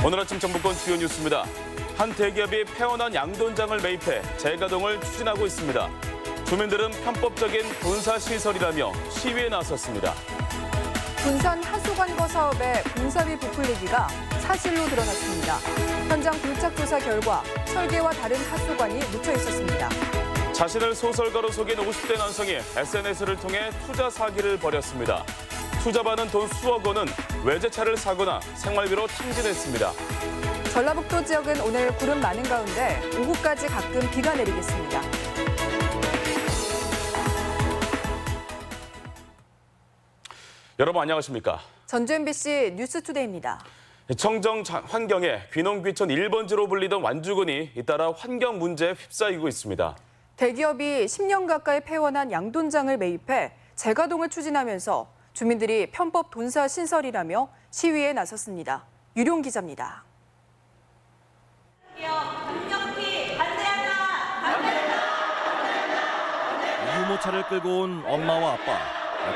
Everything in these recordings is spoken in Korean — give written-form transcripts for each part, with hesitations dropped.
오늘 아침 정부권 주요 뉴스입니다. 한 대기업이 폐원한 양돈장을 매입해 재가동을 추진하고 있습니다. 주민들은 편법적인 본사시설이라며 시위에 나섰습니다. 군산 하수관거 사업의 공사비 부풀리기가 사실로 드러났습니다. 현장 불착 조사 결과 설계와 다른 하수관이 묻혀 있었습니다. 자신을 소설가로 속인 50대 남성이 SNS를 통해 투자 사기를 벌였습니다. 투자받은 돈 수억 원은 외제차를 사거나 생활비로 탕진했습니다. 전라북도 지역은 오늘 구름 많은 가운데 오후까지 가끔 비가 내리겠습니다. 여러분 안녕하십니까? 전주 MBC 뉴스투데이입니다. 청정 환경에 귀농귀촌 1번지로 불리던 완주군이 잇따라 환경 문제에 휩싸이고 있습니다. 대기업이 10년 가까이 폐원한 양돈장을 매입해 재가동을 추진하면서 주민들이 편법 돈사 신설이라며 시위에 나섰습니다. 유룡 기자입니다. 유모차를 끌고 온 엄마와 아빠,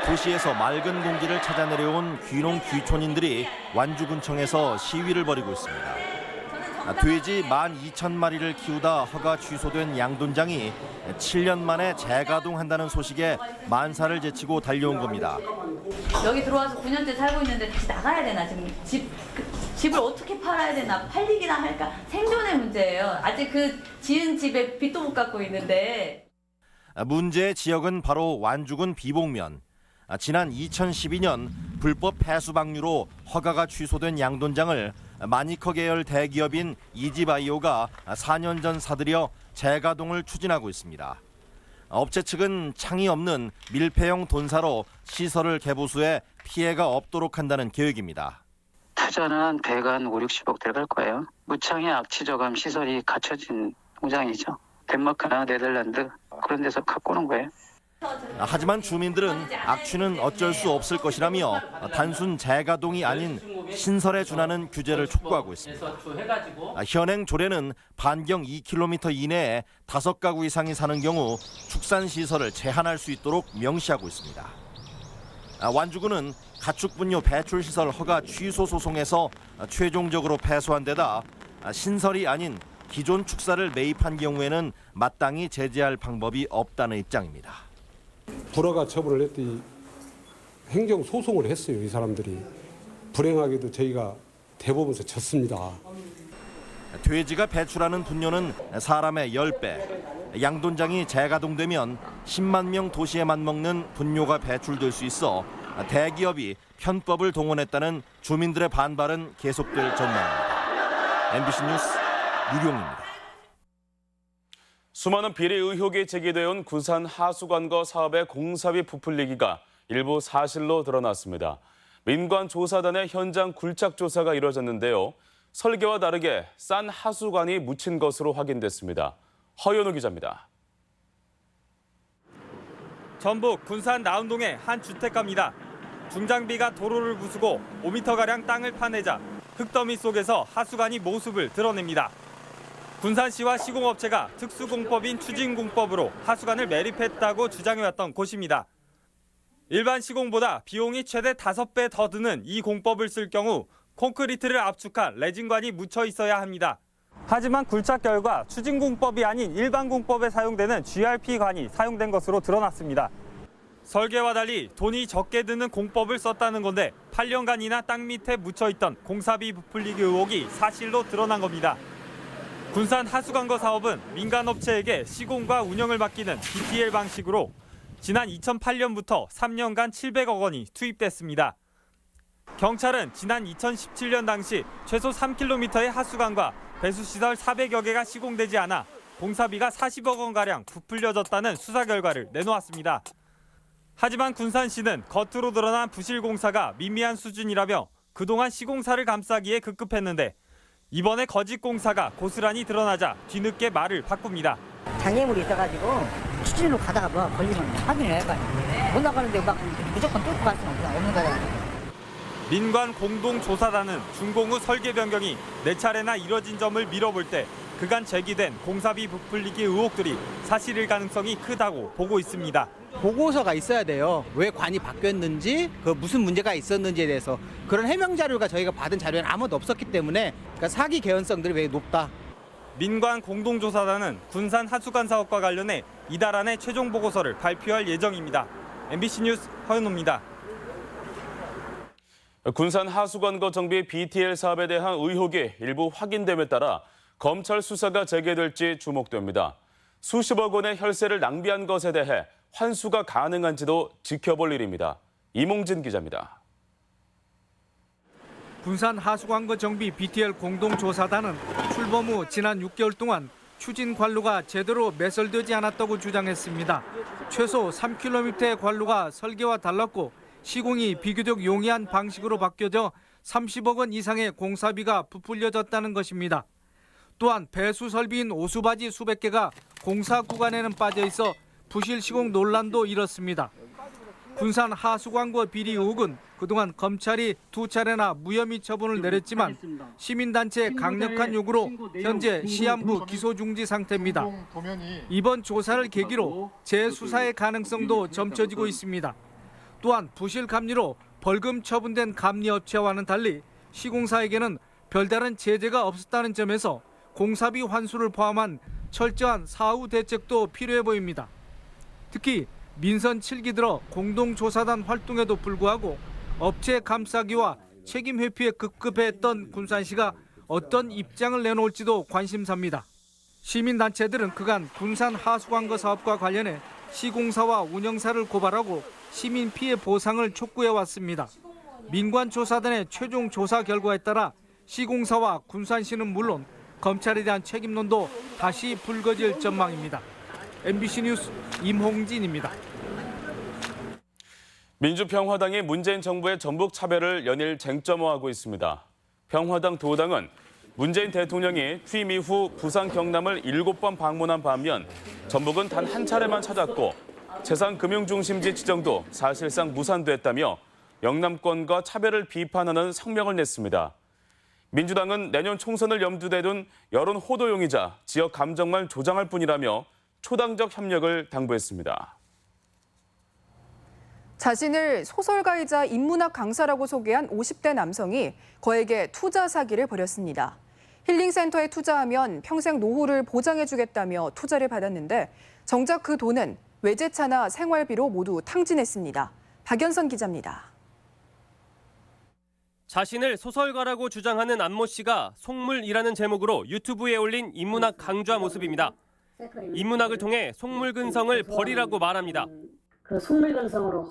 도시에서 맑은 공기를 찾아 내려온 귀농귀촌인들이 완주군청에서 시위를 벌이고 있습니다. 돼지 12,000마리를 키우다 허가 취소된 양돈장이 7년 만에 재가동한다는 소식에 만사를 제치고 달려온 겁니다. 여기 들어와서 9년째 살고 있는데 다시 나가야 되나? 지금 집을 어떻게 팔아야 되나? 팔리기나 할까? 생존의 문제예요. 아직 그 지은 집에 빚도 못 갚고 있는데. 문제의 지역은 바로 완주군 비봉면. 지난 2012년 불법 폐수 방류로 허가가 취소된 양돈장을 마니커 계열 대기업인 이지바이오가 4년 전 사들여 재가동을 추진하고 있습니다. 업체 측은 창이 없는 밀폐형 돈사로 시설을 개보수해 피해가 없도록 한다는 계획입니다. 투자는 한 150억 들어갈 거예요. 무창의 악취 저감 시설이 갖춰진 공장이죠. 덴마크나 네덜란드 그런 데서 갖고 오는 거예요. 하지만 주민들은 악취는 어쩔 수 없을 것이라며 단순 재가동이 아닌 신설에 준하는 규제를 촉구하고 있습니다. 현행 조례는 반경 2km 이내에 5가구 이상이 사는 경우 축산시설을 제한할 수 있도록 명시하고 있습니다. 완주군은 가축분뇨 배출시설 허가 취소 소송에서 최종적으로 패소한 데다 신설이 아닌 기존 축사를 매입한 경우에는 마땅히 제재할 방법이 없다는 입장입니다. 불허가 처분을 했더니 행정 소송을 했어요. 이 사람들이. 불행하게도 저희가 대법원에서 졌습니다. 돼지가 배출하는 분뇨는 사람의 10배. 양돈장이 재가동되면 10만 명 도시에 맞먹는 분뇨가 배출될 수 있어 대기업이 편법을 동원했다는 주민들의 반발은 계속될 전망입니다. MBC 뉴스 유룡입니다. 수많은 비리 의혹이 제기되어 온 군산 하수관거 사업의 공사비 부풀리기가 일부 사실로 드러났습니다. 민관조사단의 현장 굴착 조사가 이루어졌는데요. 설계와 다르게 싼 하수관이 묻힌 것으로 확인됐습니다. 허연우 기자입니다. 전북 군산 나운동의 한 주택가입니다. 중장비가 도로를 부수고 5m가량 땅을 파내자 흙더미 속에서 하수관이 모습을 드러냅니다. 군산시와 시공업체가 특수공법인 추진공법으로 하수관을 매립했다고 주장해왔던 곳입니다. 일반 시공보다 비용이 최대 5배 더 드는 이 공법을 쓸 경우 콘크리트를 압축한 레진관이 묻혀 있어야 합니다. 하지만 굴착 결과 추진공법이 아닌 일반 공법에 사용되는 GRP관이 사용된 것으로 드러났습니다. 설계와 달리 돈이 적게 드는 공법을 썼다는 건데 8년간이나 땅 밑에 묻혀있던 공사비 부풀리기 의혹이 사실로 드러난 겁니다. 군산 하수관거 사업은 민간업체에게 시공과 운영을 맡기는 BTL 방식으로 지난 2008년부터 3년간 700억 원이 투입됐습니다. 경찰은 지난 2017년 당시 최소 3km의 하수관과 배수시설 400여 개가 시공되지 않아 공사비가 40억 원가량 부풀려졌다는 수사 결과를 내놓았습니다. 하지만 군산시는 겉으로 드러난 부실 공사가 미미한 수준이라며 그동안 시공사를 감싸기에 급급했는데 이번에 거짓 공사가 고스란히 드러나자 뒤늦게 말을 바꿉니다. 장애물이 있어가지고 추진으로 가다가 뭐 걸리면 확인을 해야 할 못 나가는데 막 무조건 뚫고 갈 수는 없는 거잖아요. 민관 공동조사단은 준공 후 설계 변경이 4차례나 이뤄진 점을 미뤄볼 때 그간 제기된 공사비 부풀리기 의혹들이 사실일 가능성이 크다고 보고 있습니다. 보고서가 있어야 돼요. 왜 관이 바뀌었는지, 그 무슨 문제가 있었는지에 대해서 그런 해명 자료가 저희가 받은 자료에는 아무도 없었기 때문에 그러니까 사기 개연성들이 매우 높다. 민관 공동조사단은 군산 하수관 사업과 관련해 이달 안에 최종 보고서를 발표할 예정입니다. MBC 뉴스 허윤호입니다. 군산 하수관거 정비 BTL 사업에 대한 의혹이 일부 확인됨에 따라 검찰 수사가 재개될지 주목됩니다. 수십억 원의 혈세를 낭비한 것에 대해 환수가 가능한지도 지켜볼 일입니다. 이몽진 기자입니다. 군산 하수관거 정비 BTL 공동조사단은 출범 후 지난 6개월 동안 추진 관로가 제대로 매설되지 않았다고 주장했습니다. 최소 3km의 관로가 설계와 달랐고 시공이 비교적 용이한 방식으로 바뀌어져 30억 원 이상의 공사비가 부풀려졌다는 것입니다. 또한 배수 설비인 오수바지 수백 개가 공사 구간에는 빠져 있어 부실 시공 논란도 일었습니다. 군산 하수관거 비리 의혹은 그동안 검찰이 2차례나 무혐의 처분을 내렸지만 시민단체의 강력한 요구로 현재 시한부 기소 중지 상태입니다. 이번 조사를 계기로 재수사의 가능성도 점쳐지고 있습니다. 또한 부실 감리로 벌금 처분된 감리업체와는 달리 시공사에게는 별다른 제재가 없었다는 점에서 공사비 환수를 포함한 철저한 사후 대책도 필요해 보입니다. 특히 민선 7기 들어 공동조사단 활동에도 불구하고 업체 감싸기와 책임 회피에 급급했던 군산시가 어떤 입장을 내놓을지도 관심사입니다. 시민단체들은 그간 군산 하수관거 사업과 관련해 시공사와 운영사를 고발하고 시민 피해 보상을 촉구해왔습니다. 민관조사단의 최종 조사 결과에 따라 시공사와 군산시는 물론 검찰에 대한 책임론도 다시 불거질 전망입니다. MBC 뉴스 임홍진입니다. 민주평화당이 문재인 정부의 전북 차별을 연일 쟁점화하고 있습니다. 평화당 두 당은 문재인 대통령이 취임 이후 부산 경남을 7번 방문한 반면 전북은 단 한 차례만 찾았고 재산금융중심지 지정도 사실상 무산됐다며 영남권과 차별을 비판하는 성명을 냈습니다. 민주당은 내년 총선을 염두에 둔 여론 호도용이자 지역 감정만 조장할 뿐이라며 초당적 협력을 당부했습니다. 자신을 소설가이자 인문학 강사라고 소개한 50대 남성이 거액의 투자 사기를 벌였습니다. 힐링센터에 투자하면 평생 노후를 보장해주겠다며 투자를 받았는데 정작 그 돈은 외제차나 생활비로 모두 탕진했습니다. 박연선 기자입니다. 자신을 소설가라고 주장하는 안모 씨가 속물이라는 제목으로 유튜브에 올린 인문학 강좌 모습입니다. 인문학을 통해 속물근성을 버리라고 말합니다. 그 속물근성으로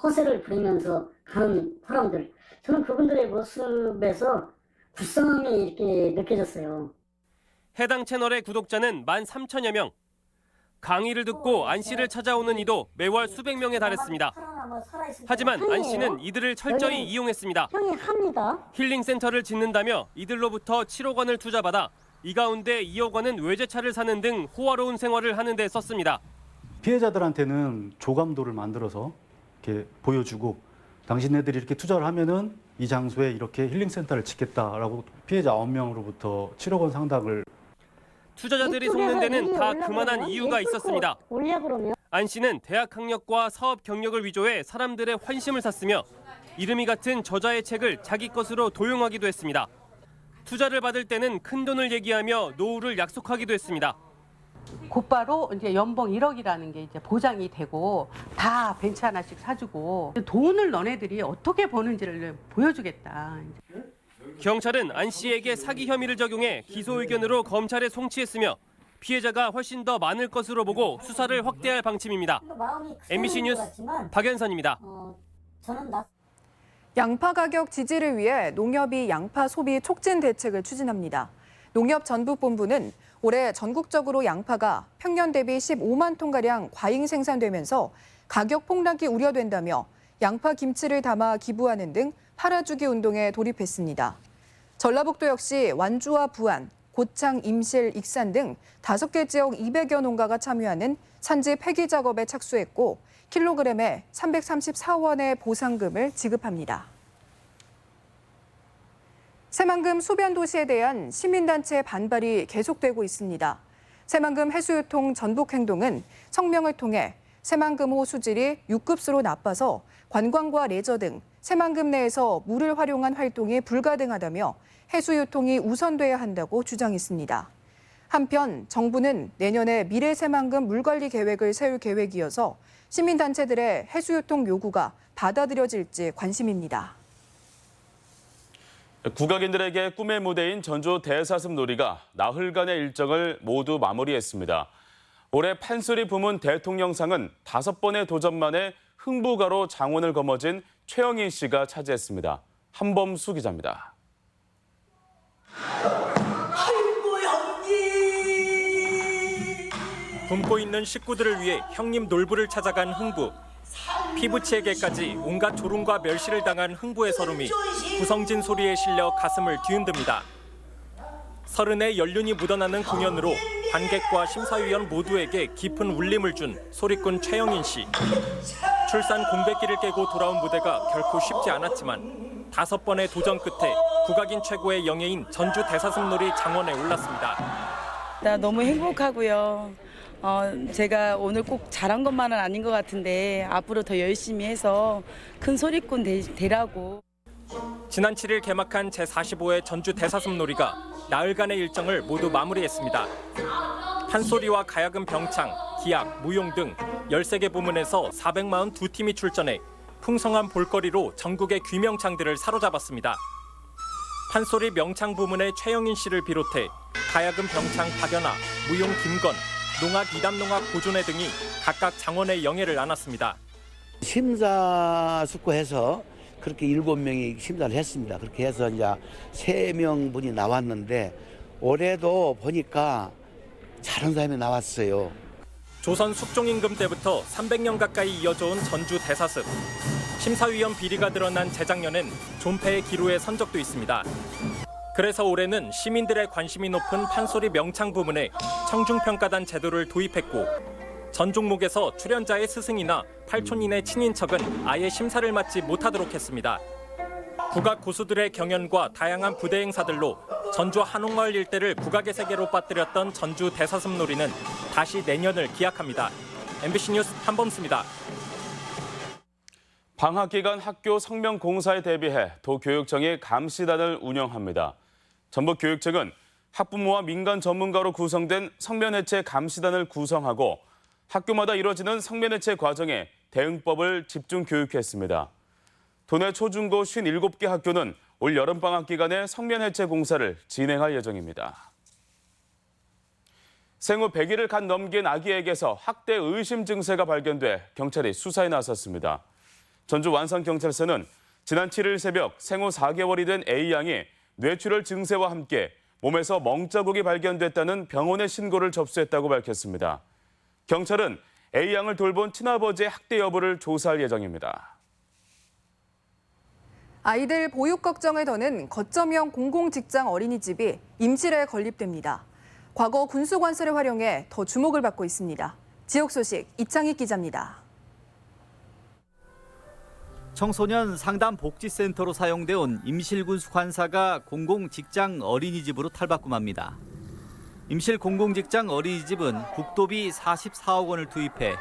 허세를 부리면서 가는 사람들, 저는 그분들의 모습에서 불쌍함이 이렇게 느껴졌어요. 해당 채널의 구독자는 13,000여 명. 강의를 듣고 안 씨를 찾아오는 이도 매월 수백 명에 달했습니다. 하지만 안 씨는 이들을 철저히 이용했습니다. 형이 합니다. 힐링센터를 짓는다며 이들로부터 7억 원을 투자받아 이 가운데 2억 원은 외제차를 사는 등 호화로운 생활을 하는 데 썼습니다. 피해자들한테는 조감도를 만들어서 이렇게 보여주고 당신네들이 이렇게 투자를 하면은 이 장소에 이렇게 힐링센터를 짓겠다라고 피해자 9명으로부터 7억 원 상당을 투자자들이 속는 데는 다 그만한 이유가 있었습니다. 안 씨는 대학 학력과 사업 경력을 위조해 사람들의 환심을 샀으며 이름이 같은 저자의 책을 자기 것으로 도용하기도 했습니다. 투자를 받을 때는 큰 돈을 얘기하며 노후를 약속하기도 했습니다. 곧바로 이제 연봉 1억이라는 게 이제 보장이 되고 다 벤츠 하나씩 사주고 돈을 너네들이 어떻게 버는지를 보여주겠다. 경찰은 안 씨에게 사기 혐의를 적용해 기소 의견으로 검찰에 송치했으며 피해자가 훨씬 더 많을 것으로 보고 수사를 확대할 방침입니다. MBC 뉴스 박연선입니다. 양파 가격 지지를 위해 농협이 양파 소비 촉진 대책을 추진합니다. 농협전북본부는 올해 전국적으로 양파가 평년 대비 15만 톤가량 과잉 생산되면서 가격 폭락이 우려된다며 양파 김치를 담아 기부하는 등 팔아주기 운동에 돌입했습니다. 전라북도 역시 완주와 부안, 고창, 임실, 익산 등 5개 지역 200여 농가가 참여하는 산지 폐기 작업에 착수했고 킬로그램에 334원의 보상금을 지급합니다. 새만금 소변도시에 대한 시민단체 반발이 계속되고 있습니다. 새만금 해수유통 전북행동은 성명을 통해 새만금호 수질이 6급수로 나빠서 관광과 레저 등 새만금 내에서 물을 활용한 활동이 불가능하다며 해수 유통이 우선돼야 한다고 주장했습니다. 한편 정부는 내년에 미래 새만금 물관리 계획을 세울 계획이어서 시민단체들의 해수 유통 요구가 받아들여질지 관심입니다. 국악인들에게 꿈의 무대인 전주 대사슴 놀이가 나흘간의 일정을 모두 마무리했습니다. 올해 판소리 부문 대통령상은 5번의 도전 만에 흥부가로 장원을 거머쥔 최영인 씨가 차지했습니다. 한범수 기자입니다. 굶고 있는 식구들을 위해 형님 놀부를 찾아간 흥부. 피부치에게까지 온갖 조롱과 멸시를 당한 흥부의 서름이 구성진 소리에 실려 가슴을 뒤흔듭니다. 서른의 연륜이 묻어나는 공연으로 관객과 심사위원 모두에게 깊은 울림을 준 소리꾼 최영인 씨. 출산 공백기를 깨고 돌아온 무대가 결코 쉽지 않았지만 5번의 도전 끝에 국악인 최고의 영예인 전주 대사슴놀이 장원에 올랐습니다. 나 너무 행복하고요. 제가 오늘 꼭 잘한 것만은 아닌 것 같은데 앞으로 더 열심히 해서 큰 소리꾼 되라고. 지난 7일 개막한 제45회 전주 대사슴놀이가 나흘간의 일정을 모두 마무리했습니다. 판소리와 가야금 병창, 기악, 무용 등 13개 부문에서 442팀이 출전해 풍성한 볼거리로 전국의 귀명창들을 사로잡았습니다. 판소리 명창 부문의 최영인 씨를 비롯해 가야금 병창 박연아, 무용 김건, 농악 이담농악 고존해 등이 각각 장원의 영예를 안았습니다. 심사숙고해서 그렇게 7명이 심사를 했습니다. 그렇게 해서 이제 3명분이 나왔는데 올해도 보니까 잘한 사람이 나왔어요. 조선 숙종임금 때부터 300년 가까이 이어져온 전주 대사슴. 심사위원 비리가 드러난 재작년엔 존폐의 기로에 선 적도 있습니다. 그래서 올해는 시민들의 관심이 높은 판소리 명창 부문에 청중평가단 제도를 도입했고 전 종목에서 출연자의 스승이나 팔촌인의 친인척은 아예 심사를 맡지 못하도록 했습니다. 국악 고수들의 경연과 다양한 부대 행사들로 전주 한옥마을 일대를 국악의 세계로 빠뜨렸던 전주 대사슴놀이는 다시 내년을 기약합니다. MBC 뉴스 한범수입니다. 방학 기간 학교 성명 공사에 대비해 도교육청이 감시단을 운영합니다. 전북교육청은 학부모와 민간 전문가로 구성된 성면해체 감시단을 구성하고 학교마다 이뤄지는 성면해체 과정에 대응법을 집중 교육했습니다. 도내 초중고 57개 학교는 올 여름방학 기간에 성면해체 공사를 진행할 예정입니다. 생후 100일을 갓 넘긴 아기에게서 학대 의심 증세가 발견돼 경찰이 수사에 나섰습니다. 전주 완산경찰서는 지난 7일 새벽 생후 4개월이 된 A양이 뇌출혈 증세와 함께 몸에서 멍자국이 발견됐다는 병원에 신고를 접수했다고 밝혔습니다. 경찰은 A양을 돌본 친아버지의 학대 여부를 조사할 예정입니다. 아이들 보육 걱정을 더는 거점형 공공직장 어린이집이 임실에 건립됩니다. 과거 군수관서를 활용해 더 주목을 받고 있습니다. 지역 소식 이창익 기자입니다. 청소년 상담 복지센터로 사용돼온 임실군수 관사가 공공직장 어린이집으로 탈바꿈합니다. 임실 공공직장 어린이집은 국도비 44억 원을 투입해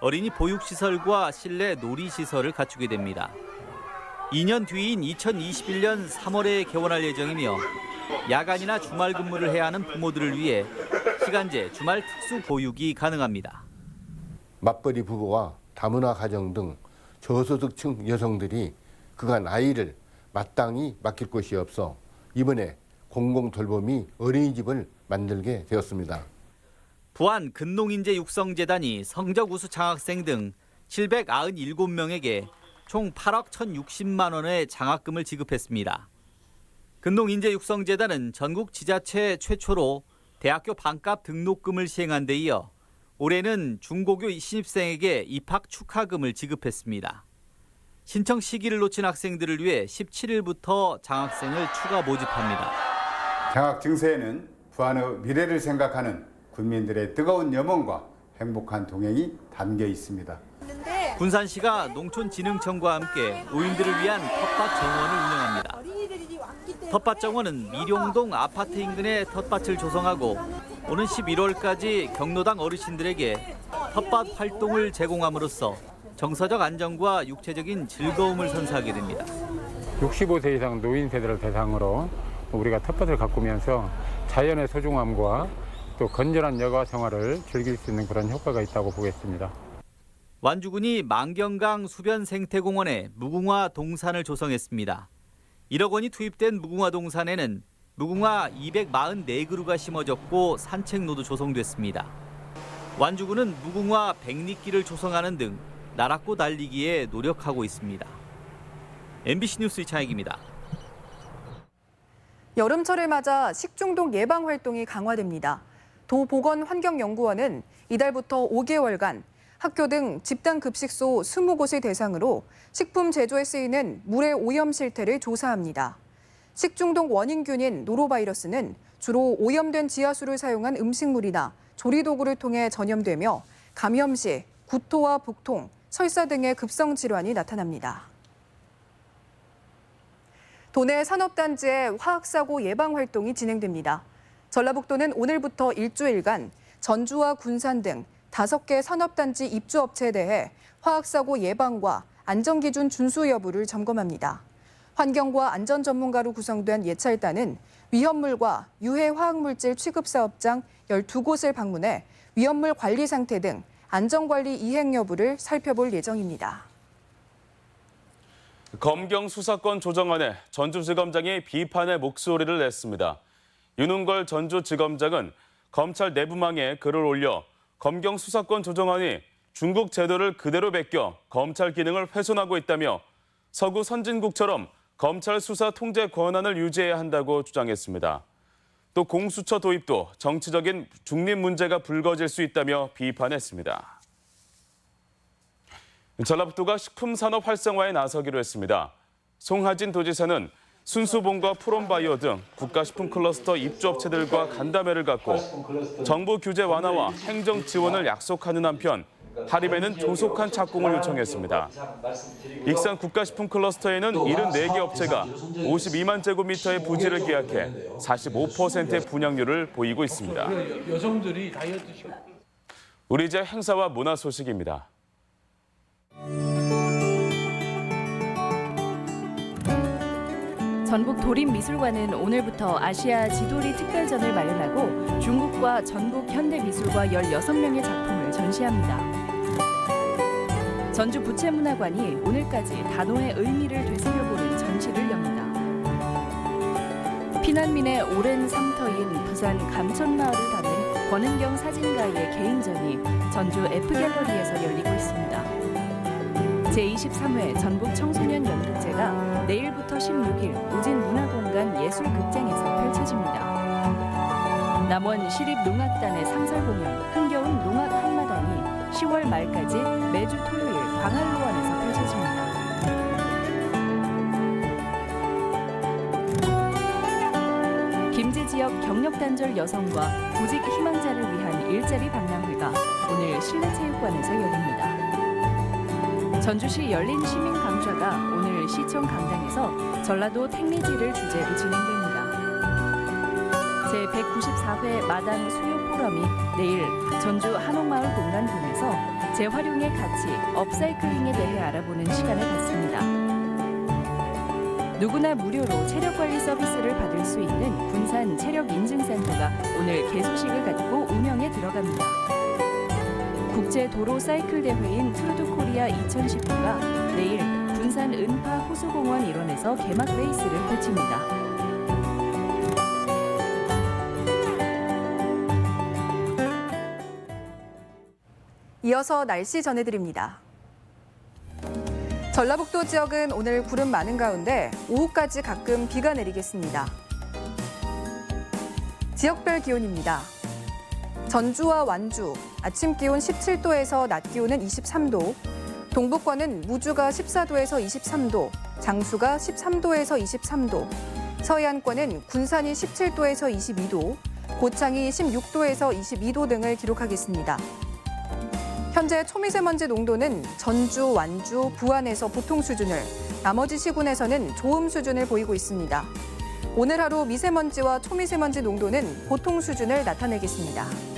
어린이 보육시설과 실내 놀이시설을 갖추게 됩니다. 2년 뒤인 2021년 3월에 개원할 예정이며 야간이나 주말 근무를 해야 하는 부모들을 위해 시간제 주말 특수 보육이 가능합니다. 맞벌이 부부와 다문화 가정 등 저소득층 여성들이 그간 아이를 마땅히 맡길 곳이 없어 이번에 공공돌봄이 어린이집을 만들게 되었습니다. 부안 근농인재 육성재단이 성적 우수 장학생 등 797명에게 총 8억 1,060만 원의 장학금을 지급했습니다. 근농인재육성재단은 전국 지자체 최초로 대학교 반값 등록금을 시행한 데 이어 올해는 중고교 신입생에게 입학 축하금을 지급했습니다. 신청 시기를 놓친 학생들을 위해 17일부터 장학생을 추가 모집합니다. 장학 증서에는 부안의 미래를 생각하는 군민들의 뜨거운 염원과 행복한 동행이 담겨 있습니다. 군산시가 농촌진흥청과 함께 노인들을 위한 텃밭 정원을 운영합니다. 텃밭 정원은 미룡동 아파트 인근에 텃밭을 조성하고 오는 11월까지 경로당 어르신들에게 텃밭 활동을 제공함으로써 정서적 안정과 육체적인 즐거움을 선사하게 됩니다. 65세 이상 노인 세대를 대상으로 우리가 텃밭을 가꾸면서 자연의 소중함과 또 건전한 여가 생활을 즐길 수 있는 그런 효과가 있다고 보겠습니다. 완주군이 만경강 수변 생태공원에 무궁화 동산을 조성했습니다. 1억 원이 투입된 무궁화 동산에는 무궁화 244그루가 심어졌고 산책로도 조성됐습니다. 완주군은 무궁화 100리길을 조성하는 등 나락고 달리기에 노력하고 있습니다. MBC 뉴스 이창익입니다. 여름철을 맞아 식중독 예방 활동이 강화됩니다. 도보건환경연구원은 이달부터 5개월간 학교 등 집단급식소 20곳을 대상으로 식품 제조에 쓰이는 물의 오염 실태를 조사합니다. 식중독 원인균인 노로바이러스는 주로 오염된 지하수를 사용한 음식물이나 조리도구를 통해 전염되며 감염 시 구토와 복통, 설사 등의 급성 질환이 나타납니다. 도내 산업단지의 화학사고 예방 활동이 진행됩니다. 전라북도는 오늘부터 일주일간 전주와 군산 등 5개 산업단지 입주업체에 대해 화학사고 예방과 안전기준 준수 여부를 점검합니다. 환경과 안전 전문가로 구성된 예찰단은 위험물과 유해 화학물질 취급 사업장 12곳을 방문해 위험물 관리 상태 등 안전관리 이행 여부를 살펴볼 예정입니다. 검경 수사권 조정안에 전주지검장이 비판의 목소리를 냈습니다. 윤은걸 전주지검장은 검찰 내부망에 글을 올려 검경 수사권 조정안이 중국 제도를 그대로 베껴 검찰 기능을 훼손하고 있다며 서구 선진국처럼 검찰 수사 통제 권한을 유지해야 한다고 주장했습니다. 또 공수처 도입도 정치적인 중립 문제가 불거질 수 있다며 비판했습니다. 전라북도가 식품산업 활성화에 나서기로 했습니다. 송하진 도지사는 순수본과 프롬바이오 등 국가식품 클러스터 입주업체들과 간담회를 갖고 정부 규제 완화와 행정 지원을 약속하는 한편 하림에는 조속한 착공을 요청했습니다. 익산 국가식품 클러스터에는 74개 업체가 52만 제곱미터의 부지를 계약해 45%의 분양률을 보이고 있습니다. 우리 이제 행사와 문화 소식입니다. 전북 도림미술관은 오늘부터 아시아 지도리 특별전을 마련하고 중국과 전북 현대미술과 16명의 작품을 전시합니다. 전주 부채문화관이 오늘까지 단오의 의미를 되새겨보는 전시를 엽니다. 피난민의 오랜 상터인 부산 감천마을을 담은 권은경 사진가의 개인전이 전주 F갤러리에서 열리고 있습니다. 제23회 전북 청소년 연극제가 내일부터 16일 우진문화공간 예술극장에서 펼쳐집니다. 남원 시립농악단의 상설공연 흥겨운 농악 한마당이 10월 말까지 매주 토요일 광활로원에서 펼쳐집니다. 김제 지역 경력단절 여성과 구직 희망자를 위한 일자리 박람회가 오늘 실내체육관에서 열립니다. 전주시 열린 시민 강좌가 오늘 시청 강당에서 전라도 택리지를 주제로 진행됩니다. 제194회 마당 수요 포럼이 내일 전주 한옥마을 공간동에서 재활용의 가치, 업사이클링에 대해 알아보는 시간을 갖습니다. 누구나 무료로 체력관리 서비스를 받을 수 있는 군산 체력인증센터가 오늘 개소식을 갖고 운영에 들어갑니다. 국제도로 사이클 대회인 트루드코리아 2019가 내일 군산 은파 호수공원 일원에서 개막 레이스를 펼칩니다. 이어서 날씨 전해드립니다. 전라북도 지역은 오늘 구름 많은 가운데 오후까지 가끔 비가 내리겠습니다. 지역별 기온입니다. 전주와 완주, 아침 기온 17도에서 낮 기온은 23도, 동북권은 무주가 14도에서 23도, 장수가 13도에서 23도, 서해안권은 군산이 17도에서 22도, 고창이 16도에서 22도 등을 기록하겠습니다. 현재 초미세먼지 농도는 전주, 완주, 부안에서 보통 수준을, 나머지 시군에서는 좋음 수준을 보이고 있습니다. 오늘 하루 미세먼지와 초미세먼지 농도는 보통 수준을 나타내겠습니다.